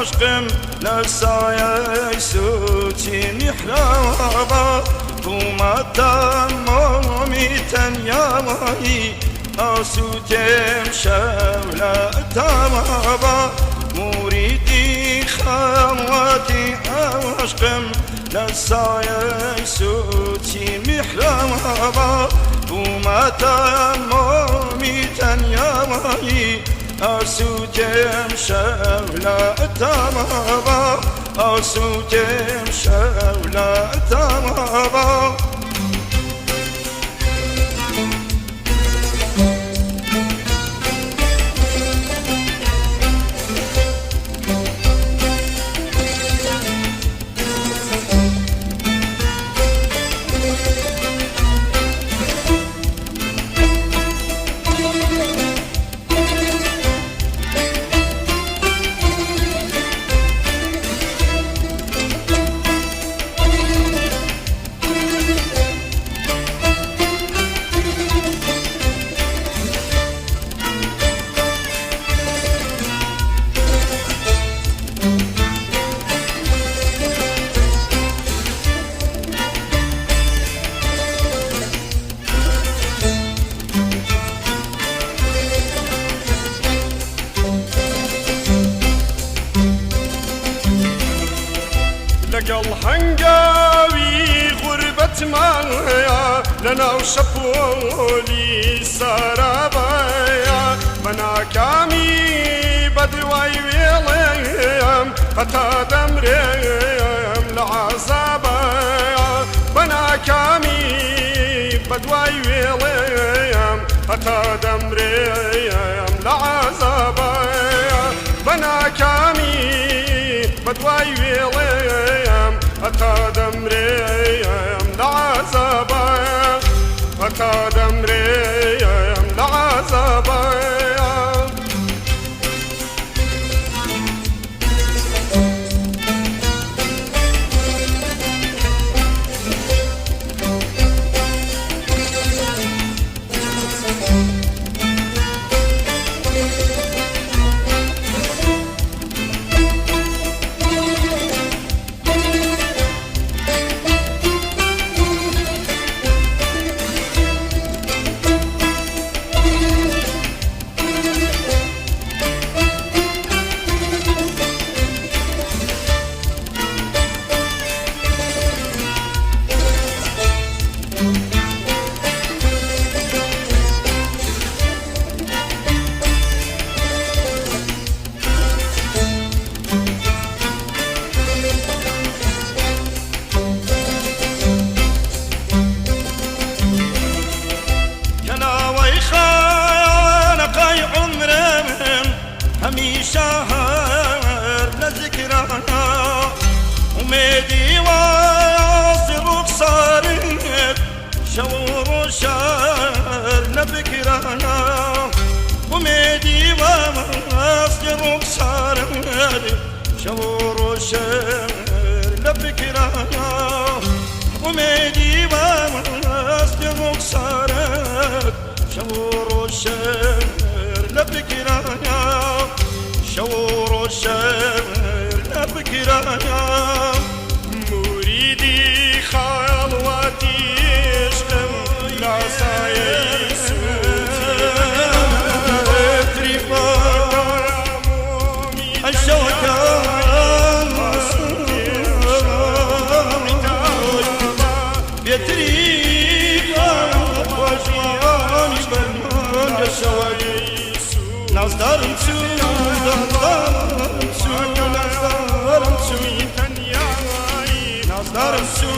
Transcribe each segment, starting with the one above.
عشقم لسایه سوچی محرابا بومتا مومی تنیایی آسودم شولا تمابا موریدی خواتي عشقم لسایه سوچی محرابا بومتا مومی تنیایی آسودم شولا تمابا آسودم شولا تمابا لقل هنقاوي غربة مايا لنا وشفولي سرابايا بنا كامي بدواي ويليم حتى دمريم لعذابايا بنا كامي بدواي ويليم حتى دمريم لعذابايا بنا كامي بدواي ويليم حتى دمريم لعذابايا حتى دمريم لعذابايا شهر لذكرانا وميدي واصل صارت شعور شهر لبكرانا وميدي واصل صارت شعور شهر لبكرانا وميدي واصل صارت شعور شهر لبكرانا شعور الشهر لبكرانا مريدي خلوتي عشقم لعصايا سوتي الشوكة بيتريقا وجواني برمان الشوكة نظرم سو نظرم سو نظرم سو نظرم سو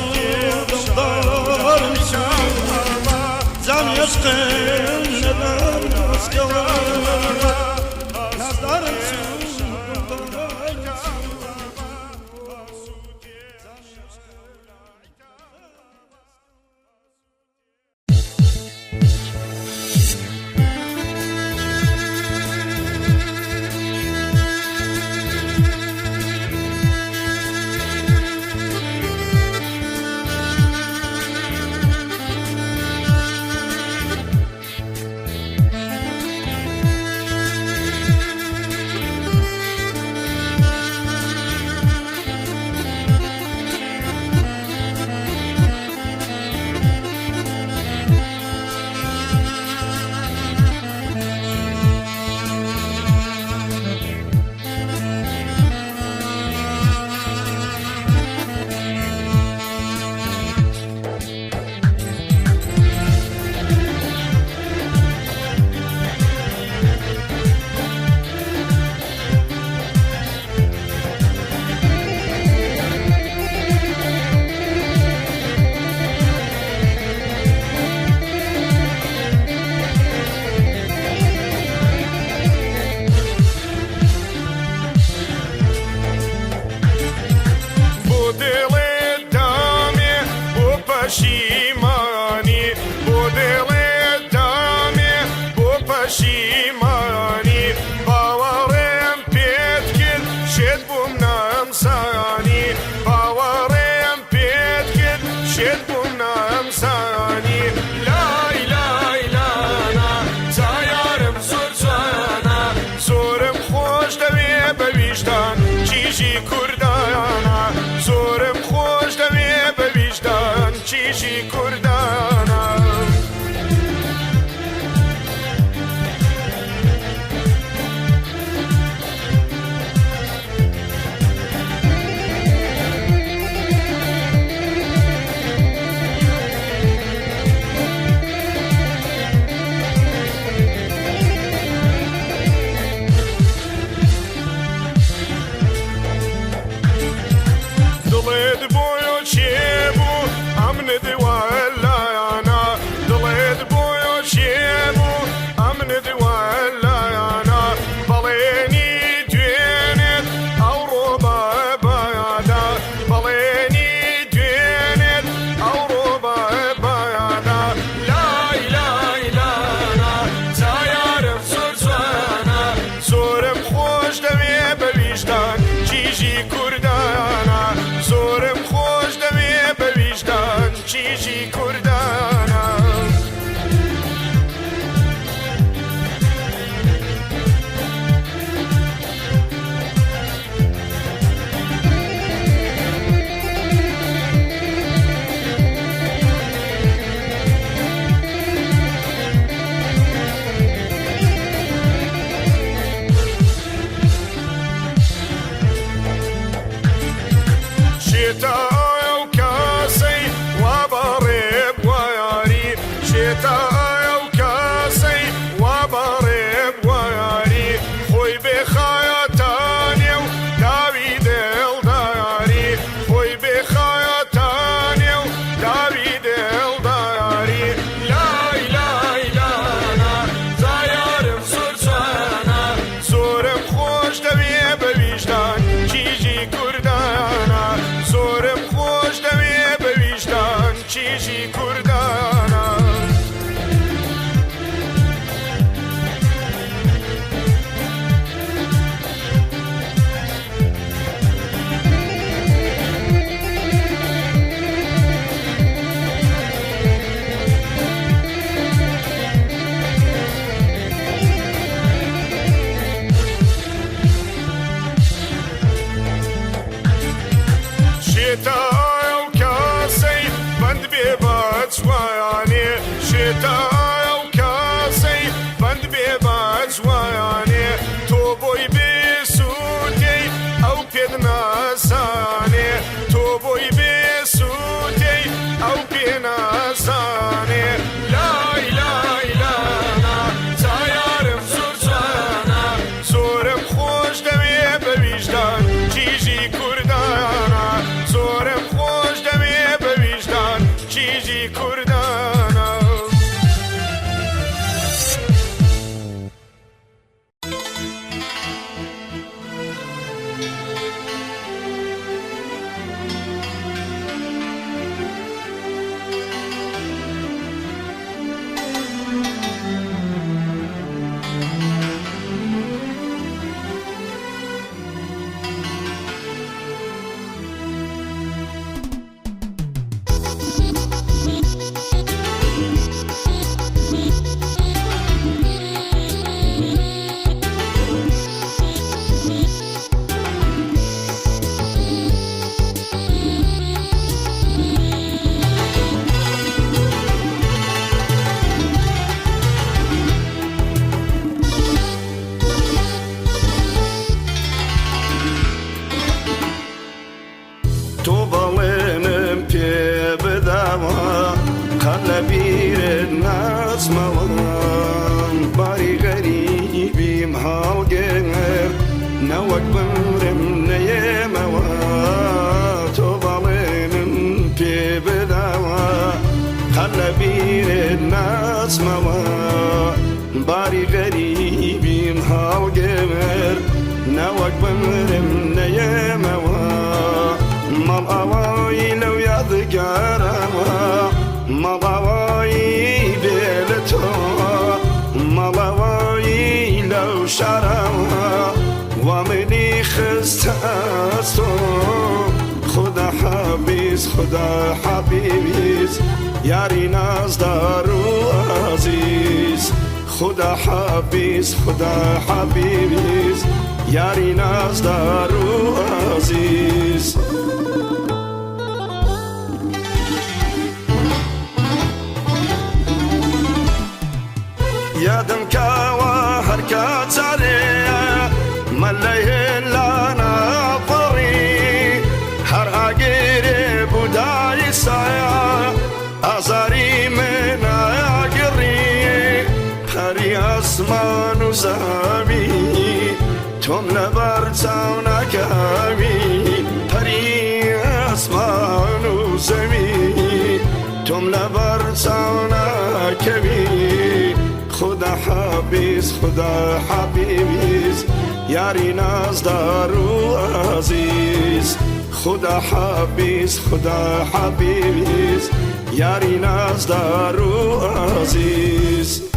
نظرم سو زم يشقن نظرم اسكوان نظرم سو پەشیمانی باوەڕێم پێت کرد شێت بووم نەمزانی باوەڕێم پێت کرد شێت بووم نەمزانی لای لای لانا زایارم زۆر جوانە زۆرم خۆش دەوێ بە ویژدان کیژی کوردانە زۆرم خۆش دەوێ بە ویژدان کیژی کوردانە دڵێت بۆیۆ چێبوو ئەم ندوە لایەنە دڵێت بۆیۆ چێبوو ئەم ندوە لایەنە بەڵێنی دوێنێت ئەوڕۆ بە بەیانە بەڵێنی دوێنێت ئەوڕۆ بە بەیانە لای لای لانە زایارم زۆر جوانە زۆرم خۆش دەوێ بە ویژدان کیژی کوردانە زۆرم خۆش دەوێ بە ویژدان کیژی کوردانە شێتە ئەو کاسەی وا بەڕێب وایاری شێتە ئەو کاسەی وا بەڕێب وایاری خۆی بێخایەتانێ و داوی دڵداری خۆی بێخایەتانێ و داوی دڵداری لای لای لانا زایارم زۆر جوانە زۆرم خۆش دەوێ بە ویژدان کیژی کوردانە زۆرم خۆش دەوێ بە ویژدان کیژی کوردانە شێتە ئەو کاسەی بەند بێ بە جوایانێ شێتە ئەو کاسەی بەند بێ بە جوایانێ تۆ بۆی بێسوودەی ئەو پێت نازانێ تۆ بۆی بێسوودەی ئەو پێ نازانێ لای لای لانا زایارم زۆر جوانە زۆرم خۆش دەوێ بە ویژدان کیژی کوردانە زۆرم خۆش دەوێ بە ویژدان کیژی کوردانە تۆ بەڵێنم پێ بداوە قەت لە بیرت ناچمەوە باری غەریبیم هەڵگێر نەوەک بمرم نەیێمەوە تۆ بەڵێنم پێ بداوە قەت لە بیرت ناچمەوە باری غەریبیم هەڵگێر نەوەک بمرم نەیێمەوە مەڵ ئەوەی لەو یادگارەوە مەڵ ئەوەی بێ لە تۆ مەڵ ئەوە شرم و منی خسته از تو خدا حبیبیز یاری نازدار و عزیز خدا حبیبیز یاری نازدار و عزیز یادم کاوا هر کاتره ملیه لانا فری هر آگیره بودای سایا آزاری من آگری پری آسمان و زمین توم لبر تاونا کمی پری آسمان و زمین توم لبر تاونا کمی خدا حبیبیز یاری نازدار و عزیز خدا حبیبیز یاری نازدار و عزیز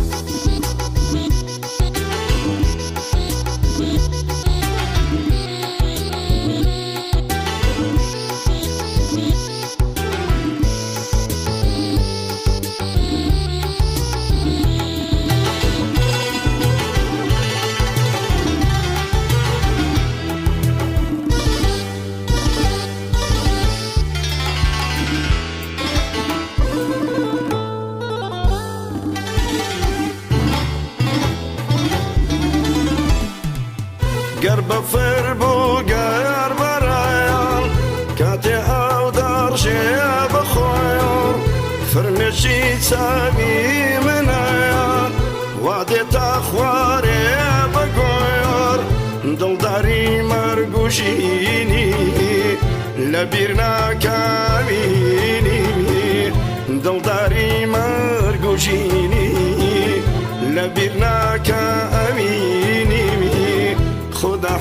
گر بفر بو گر برایان کاتی او درشی بخویان فرمشی تابی منایان وعدی تخواری بگویر دلداری مرگوشینی لبیر ناکامینی دلداری مرگوشینی لبیر ناکامینی خدا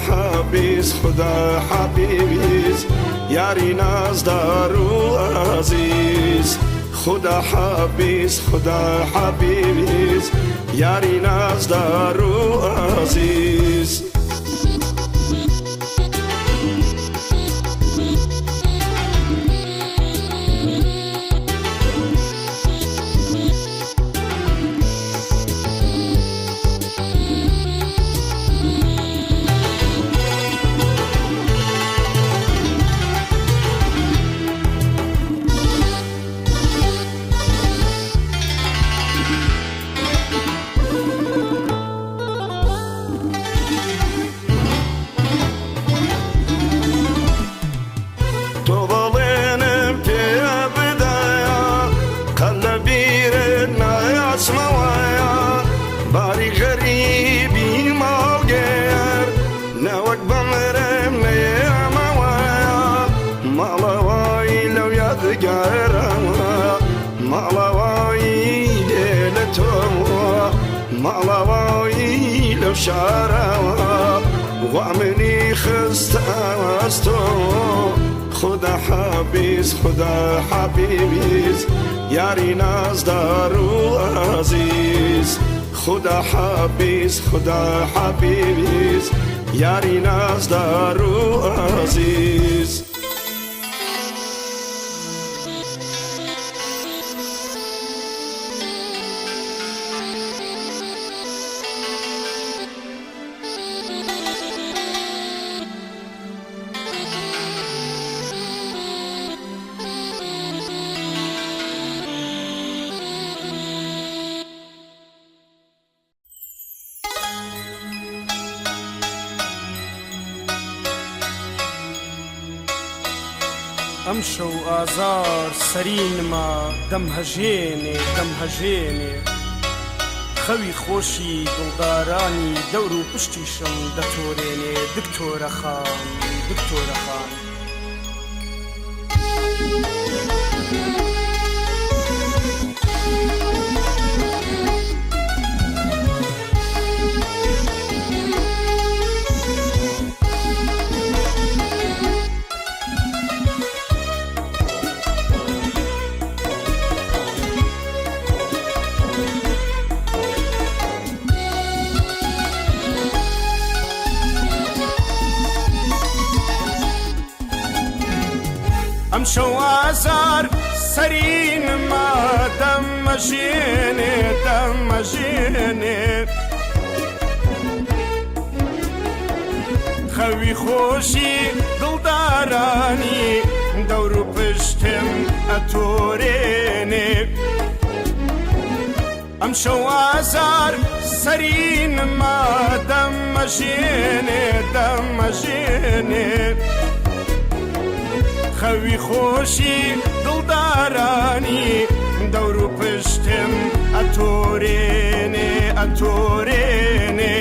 حبیبیز یاری نازدار و عزیز خدا حبیبیز یاری نازدار و عزیز مالوایی لو شارا وعمني خستاستو خدا حبيبيز ياري نازدار عزيز خدا حبيبيز ياري نازدار عزيز ئەمشە و ئازار سەرینما دەمهەژێنێ خەوی خۆشی دڵدارانی دەور و پشتیشم دەتۆرێنێ دکتۆرە خان ئەم شەو ئازار سەرینما دەمەژێنێ دەمەژێنێ خەوی خۆشی دڵدارانی دەور و پشتم ئەتۆرێنێ ئەم شەو ئازار سەرینما دەمەژێنێ دەمەژێنێ خەوی خۆشی دڵدارانی دەور و پشتم ئەتۆرێنێ ئەتۆرێنێ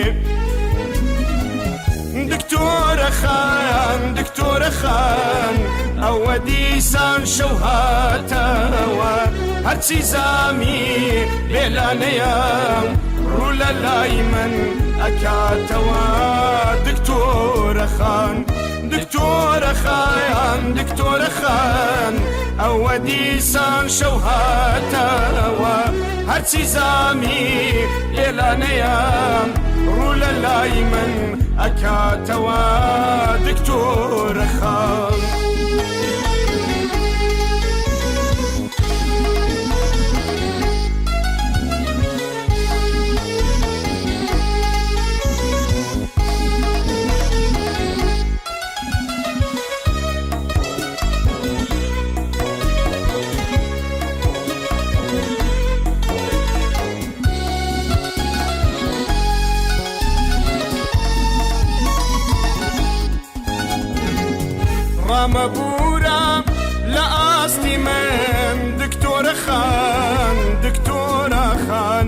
دکتۆرە خان دکتۆرە خان ئەوە دیسان شەو هاتەوە هەرچی زامی بێلانەیە ڕوو لە لای من ئەکاتەوە دکتۆرە خان دکتۆرە خان دکتۆرە خان ئەوە دیسان شەو هاتەوە هەرچی زامی بێلانەیە ڕوو لە لای من ئەکاتەوە دکتۆرە خان ڕامەبوورە لە ئاستی من دکتۆرە خان دکتۆرە خان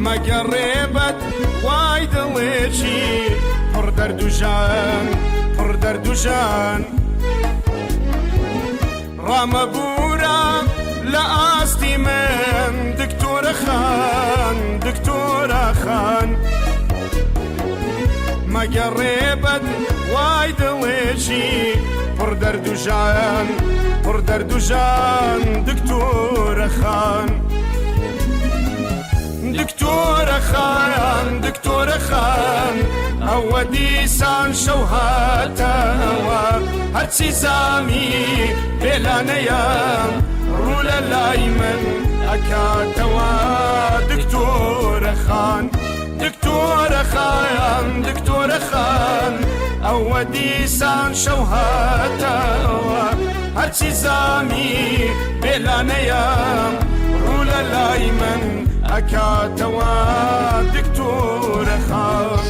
مەگەڕێبەت وای دڵێکی پڕ دەرد و ژان پڕ دەرد و ژان ڕامەبوورە لە ئاستی من دکتۆرە خان دکتۆرە خان مەگەڕێبەت وای دڵێکی پڕ دەرد و ژان پڕ دەرد و ژان دکتۆرە خان دکتۆرە خان دکتۆرە خان ئەوە دیسان شەو هاتەوە هەرچی زامی بێلانەیە ڕوو لە لای من ئەکاتەوە دکتۆرە خان دکتۆرە خان دکتۆرە خان ئەوە دیسان شەو هاتەوە هەرچی زامی بێلانەیە ڕوو لە لای من ئەکاتەوە دکتۆرە خان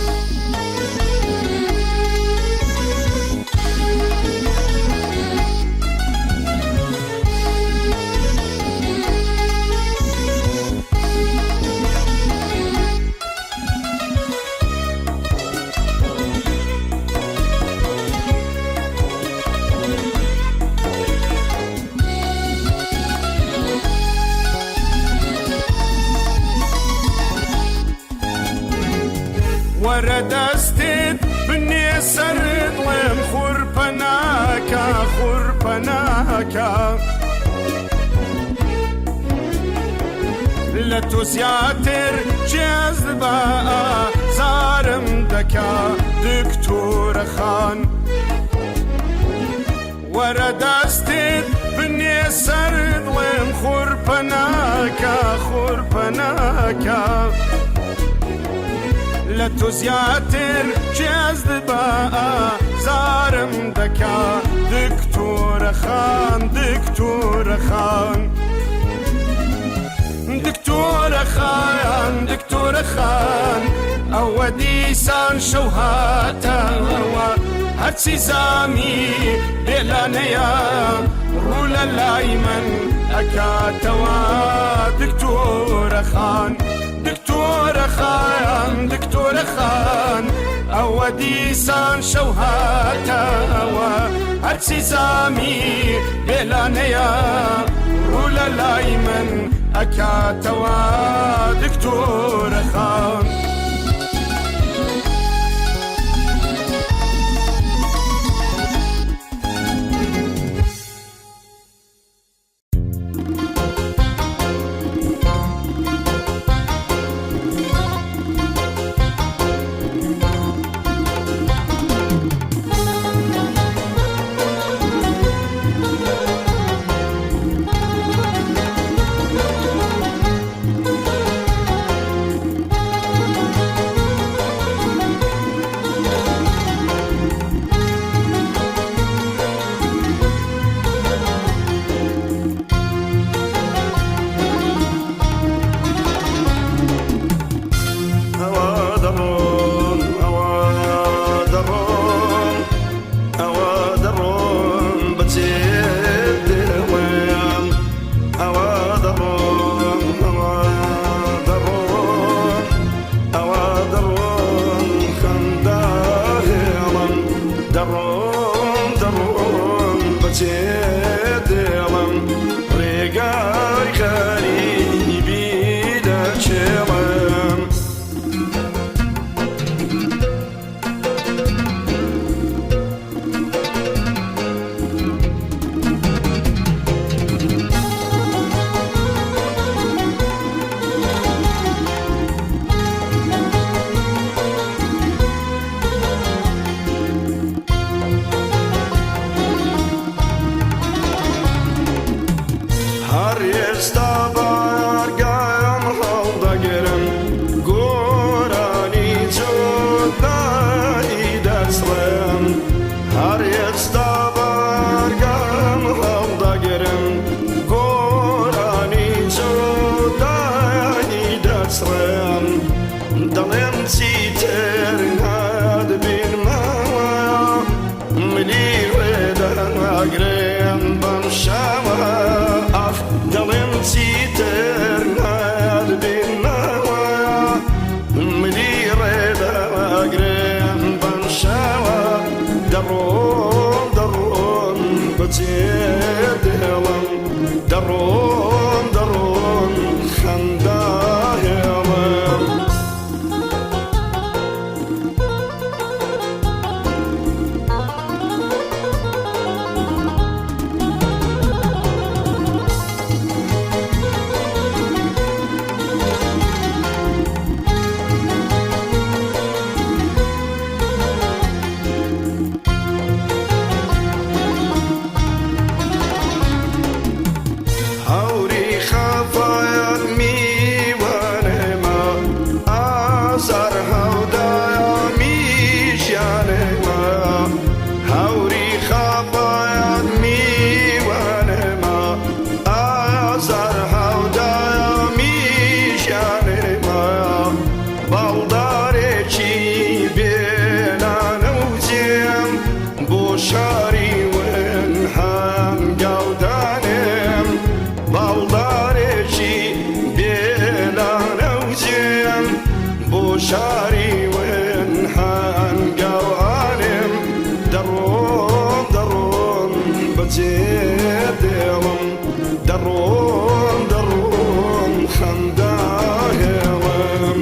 وەرە دەستت بنێ سەر دڵێم خوڕپە ناکە خوڕپە ناکە لە تۆ زیاتر جەزبە زارم دەکا دکتۆرە خان وەرە دەستت بنێ سەر دڵێم خوڕپە ناکە خوڕپە ناکە لە تۆ زیاتر جەزبە زارم دەکا دکتۆرە خان دکتۆرە خان دکتۆرە خان دکتۆرە خان ئەوە دیسان شەو هاتەوە هەرچی زامی بێلانەیە ڕوو لە لای من ئەکاتەوە دکتۆرە خان دکتۆرە خان دکتۆرە خان ئەوە دیسان شەو هاتەوە هەرچی زامی بێلانەیە ڕوو لە لای من ئەکاتەوە دکتۆرە خان حسران دڵێم چیتر نادبین ماوە ملی ڕێدەناگرێم بەم شاوە ئاخ دڵێم چیتر نادبین ماوە ملی ڕێدەناگرێم بەم شاوە دەڕۆم دەڕۆم بەجێ دێڵم دەڕۆم دەڕۆم خەندا هێڵم هەوری خەفایان میوانێمە ئازار هەودایە میژیانێمە هەوری خەفایان میوانێمە ئازار هەودایە میژیانێمە باڵدارێکی بێلانە و جێم بۆ شاری ون هەنگاودانێم باڵدارێکی بێلانە و جێم بۆ شاری ون هەنگاوانێم دەڕۆم دەڕۆم بەجێ دێڵم دەڕۆم دەڕۆم خەندا هێڵم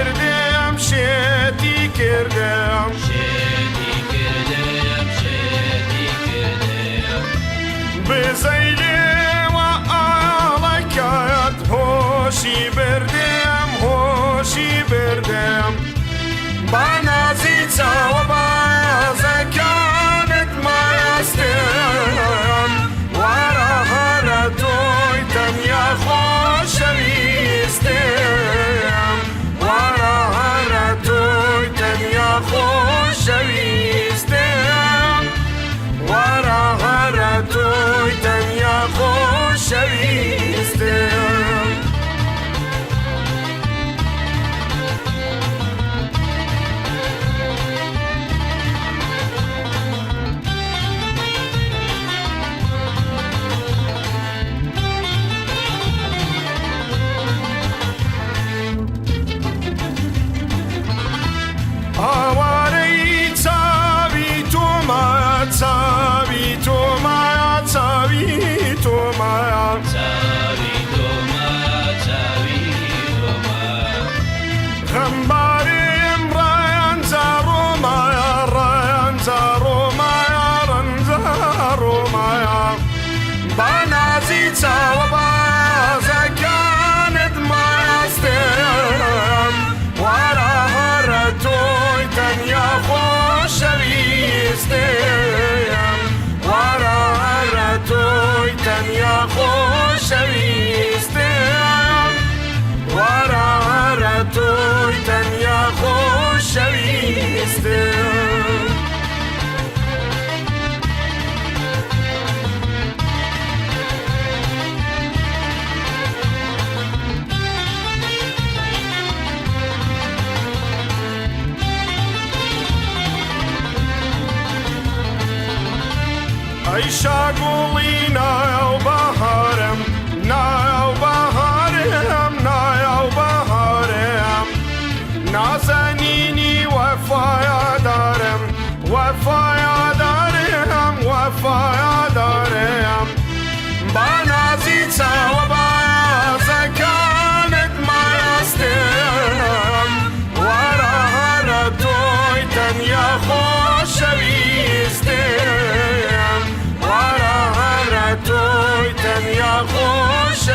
کردم شتی کردم بزیلی و آلکات هوشی بردم بنازی و بازکانت مایستم وارا هر توی تنیا خوشویستم وارا هر توی تنیا خوشویستم وارا هر توی تنیا خوشویستم آواره تابی تو ما تابی تو ما تابی تو ما غمباریم رایان زارو مایا رایان زارو مایا رنزارو مایا بنازی و بازکانت مایستم وارا هر توی تنیا خوشویستم وارا هر توی تنیا خوشویستم وارا هر توی تنیا خوشویستم ای شاگولی نایو بهارم نایو بهارم نایو بهارم نازنینی وفایا دارم وفایا دارم وفایا دارم بنازی و بازکانت مایستم وارا هر توی تنیا خوشویستم وارا هر توی تنیا خوشویستم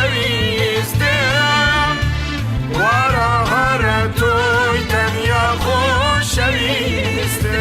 وارا هر توی تنیا خوشویستم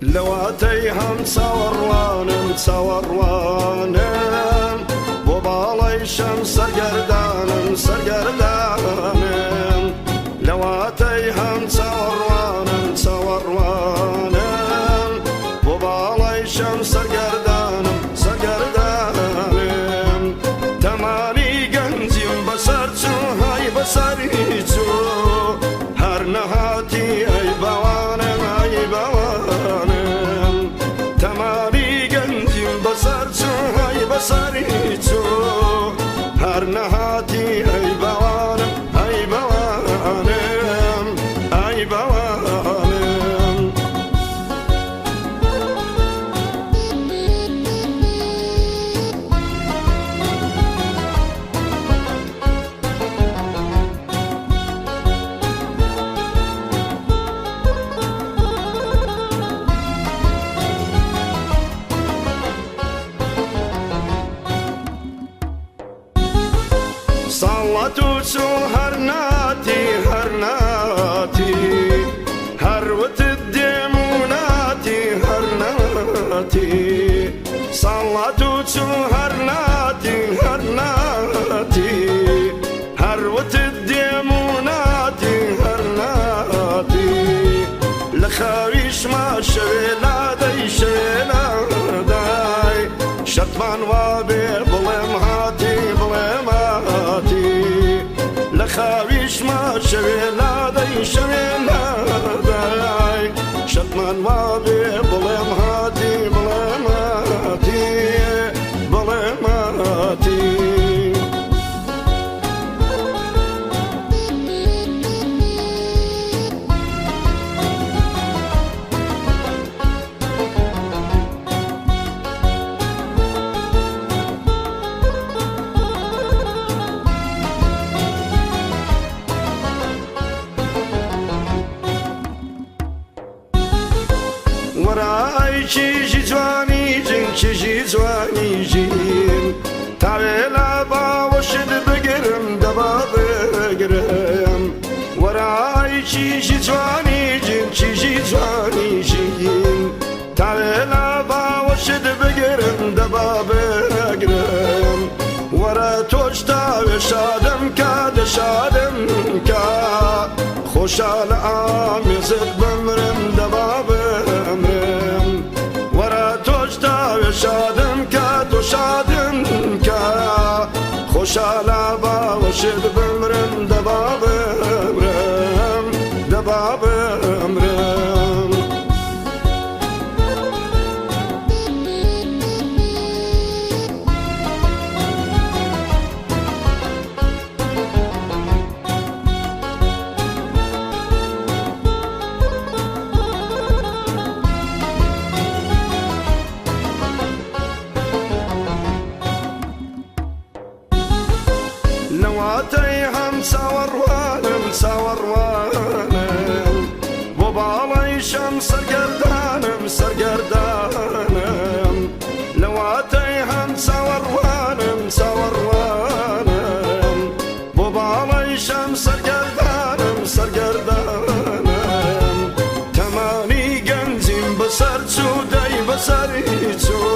لواتي هم سوروانم وبالي شمس سرگردانم سرگردانم لواتي هم سوروانم وبالي شمس سرگردانم سرگردانم تمالی گنجیم بسر چو های بسری چو هر نهاتی ای بوانم ای بوانم تمالی گنجیم بسر چو های بسری چو هر نهاتی ای بوانم ای بوانم ای بوانم صلتو هر ناتي وەرای کیژی جوانی جین کیژی جوانی جین تاوێلا باوەشت بگرم دەبا بگرم وەرای کیژی جوانی جین کیژی جوانی جین تاوێلا باوەشت بگرم دەبا بگرم وەرە تۆش تاوێ شادم کا دەشادم کا خۆشە لە ئامێزت بمرم دەبا بمرم وەرە تۆش تاوێ شادم کا تۆ شادم کا خۆشە لە باوەشت بمرم دەبا بمرم دەبا بمرم لەواتەی هەم چاوەڕوانم چاوەڕوانم بۆ باڵەیشەم سەرگەردانم سەرگەردانم لەواتەی هەم چاوەڕوانم چاوەڕوانم بۆ باڵەیشەم سەرگەردانم سەرگەردانم تەمانی گەنجیم بەسەر چوو دەی بەسەری چوو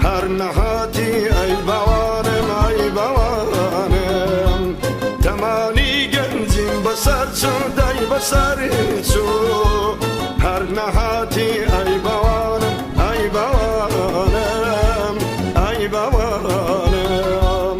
هەر نەهاتی ئەی باوانم ئەی باوانم تەمانی گەنجیم بەسەر چوو دەی بەسەری چوو هەر نەهاتی ئەی باوانم ئەی باوانم ئەی باوانم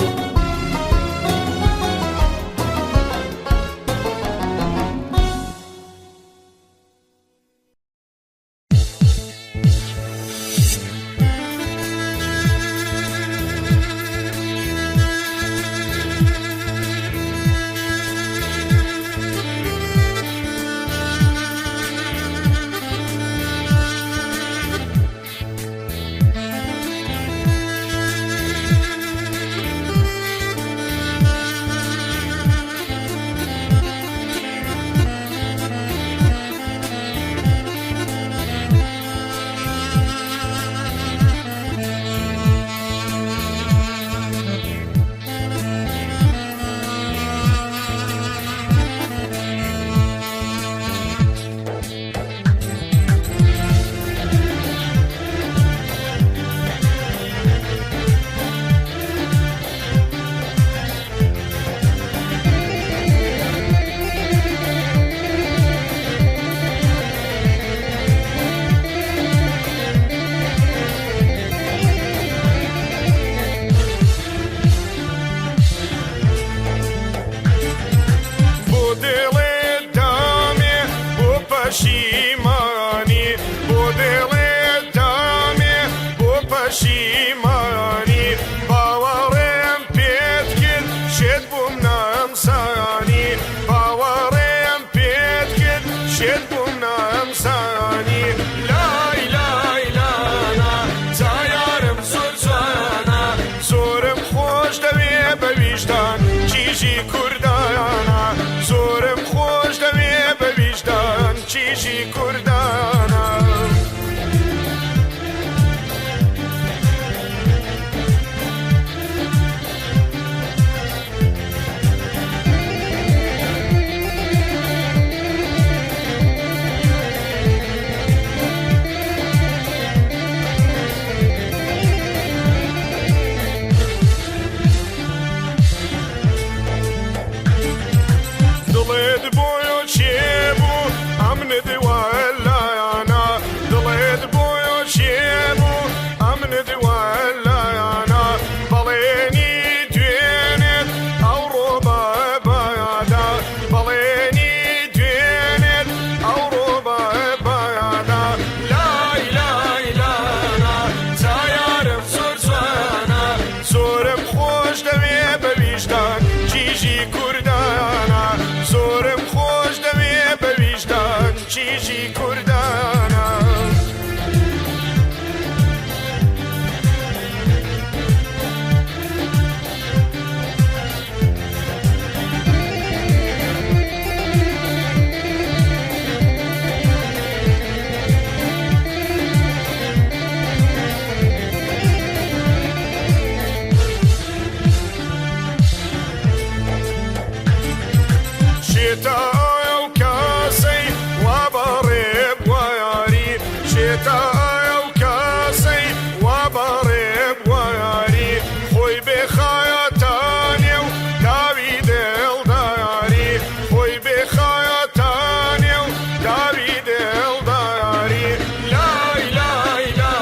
شتايا وكاسي وبريب وياري خوي بخياتاني وداويد الداري خوي بخياتاني وداويد الداري لا لا لا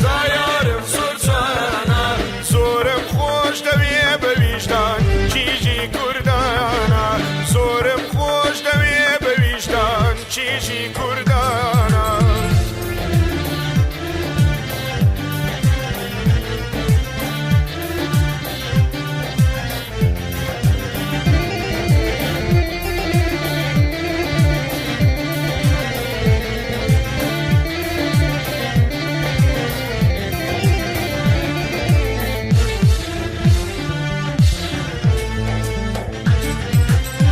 زاير سرسانا زورم خوش دبي بوجدان چیجی کردانا زورم خوش دبي بوجدان چیجی کردانا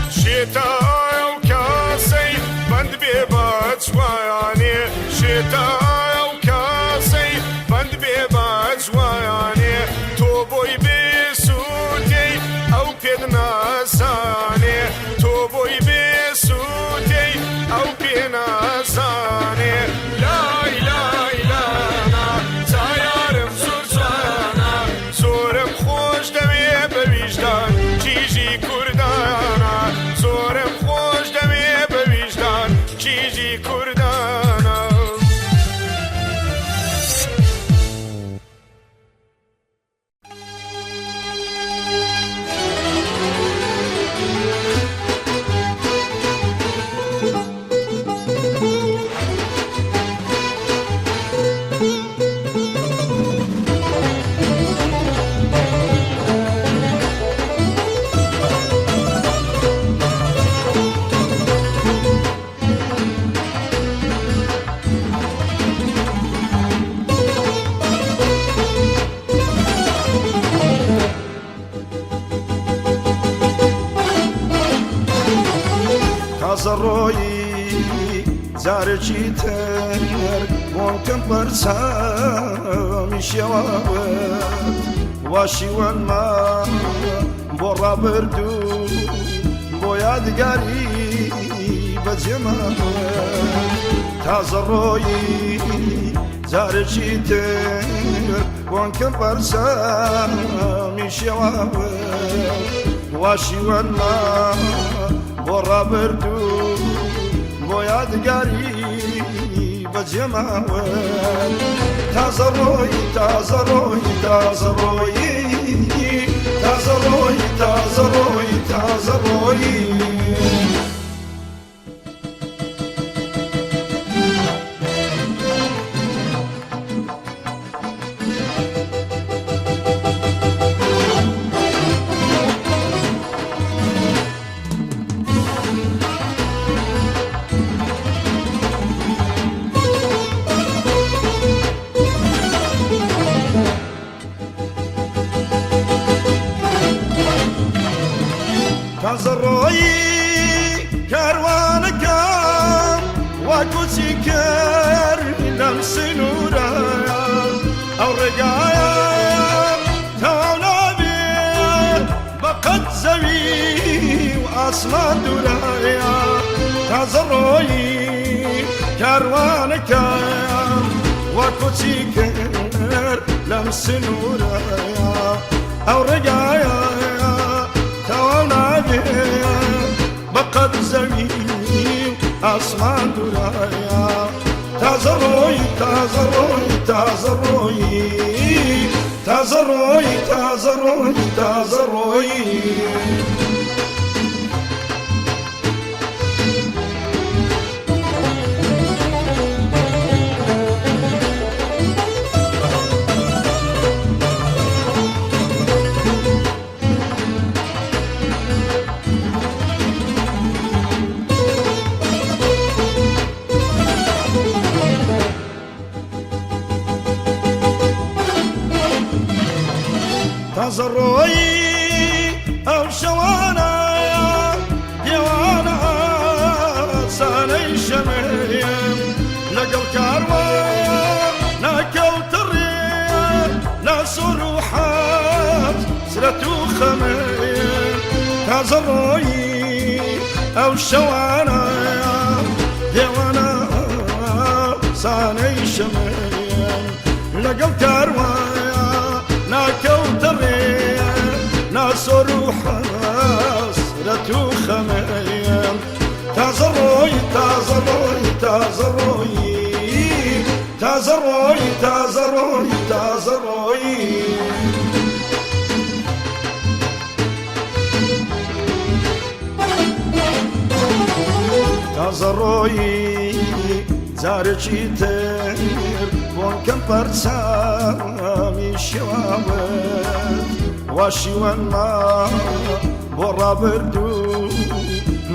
شتايا وكاسي بند بيبات شوياني شتايا وكاسي بند بيبات شوياني توبوي بسودي او بيدنا ساني توبوي بسودي او بينا ساني لا لا لا زايرم سرسانا زورم خوش دبي بوجدان چیجی کردانا زورم خوش دبي بوجدان چیجی کردانا تازروی زارچی تر ممکن پرسا میشود واشیوان ما برا بردو بایدگاری بجمع تازروی زارچی تر ممکن پرسا میشود واشیوان ما برا بردو بایدگاری بجمعون تازروی تازروی تازروی تازروی تازروی تازروی تازروی کاروانکم وکوچی کر لمس نورا او رجایا تاونابی بقد زوی و آسمان دورایا تازروی کاروانکم وکوچی کر لمس نورا او رجایا بقد زمین آسمان دورایا تازروی تازروی تازروی تازروی تازروی تازروی تازروی او شوانا دیوانا سانه شمیم لقل کاروان ناكوترين ناس روحات سرتو خميم تازروي او شوانا ديوانا سانەی شەمەیان لەگەڵ کاروایە ناکەوتە ڕێ ناسۆر و حەسرەت و خەمەیان تازە ڕۆی تازە ڕۆی تازە ڕۆی تازە ڕۆی تازە ڕۆی تازە ڕۆی تازە ڕۆی جارێکی تر بۆن کەم پەرچامی شێواوت وا شیوەنما بۆ ڕابردوو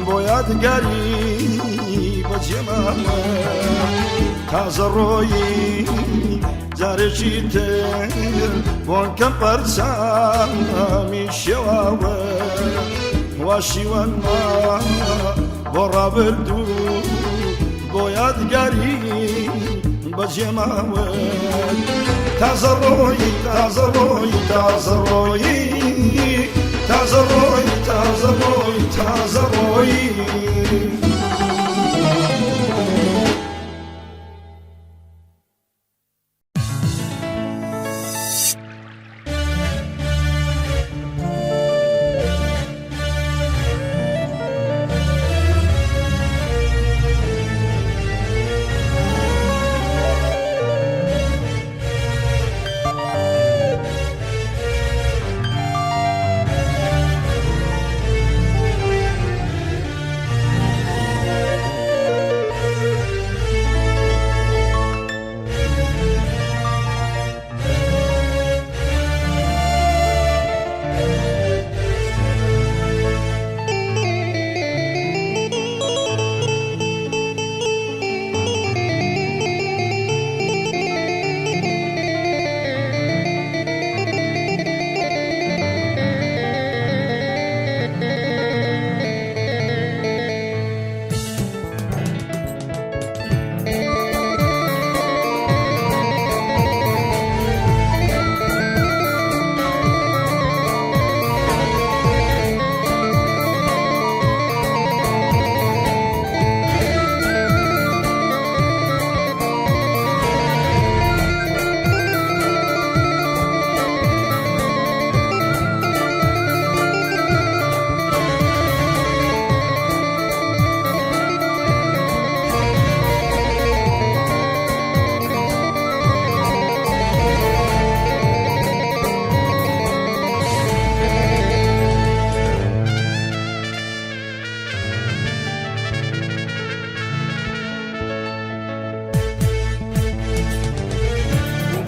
بۆ یادگاری بەجێماوە تازە ڕۆی جارێکی تر بۆن کەم پەرچامی شێواوت وا شیوەنما بۆ ڕابردوو بۆ یادگاری بەجێماوت تازە ڕۆی تازە ڕۆی تازە ڕۆی تازە ڕۆی تازە ڕۆی تازە ڕۆی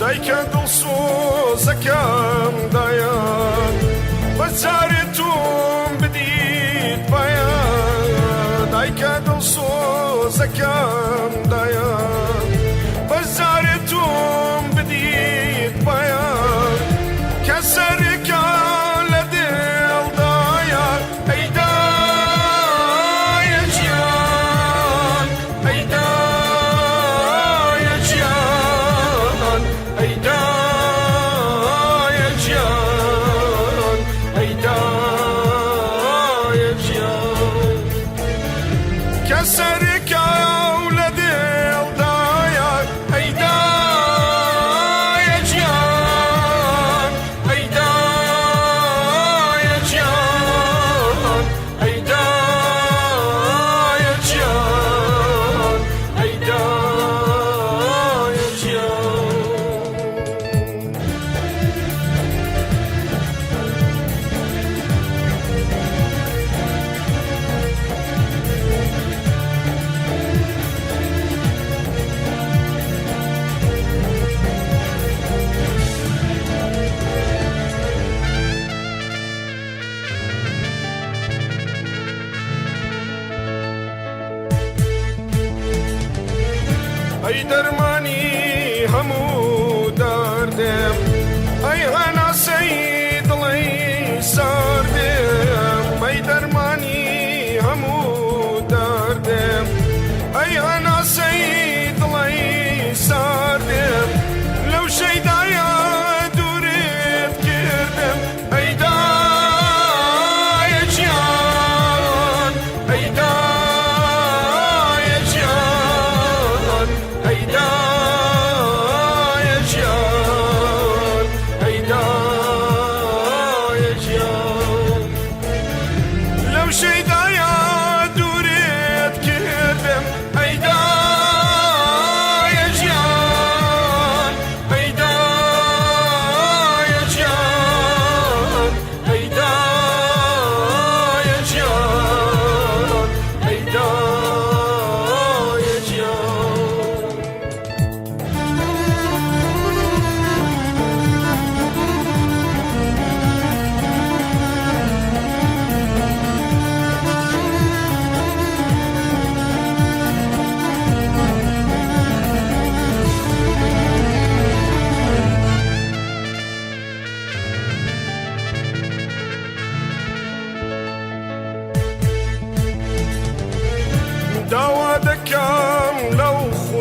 دایکە دڵسۆزەکەم دایان بەجارێتم بدیت پایان دایکە دڵسۆزەکەم دایان بەجارێتم بدیت پایان کە سەرێکە لە دڵدایە ئەیدایە گیان ئەیدایە گیان ئەیدایە گیان ئەیدایە گیان کە سەرێکە لە دڵدایە ئەیدایە گیان ئەیدایە گیان ئەیدایە گیان ئەیدایە گیان ئەی دەرمانی هەموو دەردێم ئەی هەناسەی دڵی ساردێم ئەی دەرمانی هەموو دەردێم ئەی هەناسەی دڵی ساردێم لەو شەیدایە دوورت کردم ئەیدایە گیان ئەیدایە گیان ئەیدایە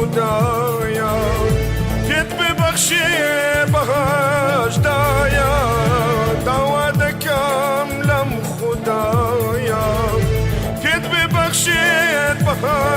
خدایا کت ببخشی بهش دایا دعوت دکم لم خدایا کت ببخشی بهش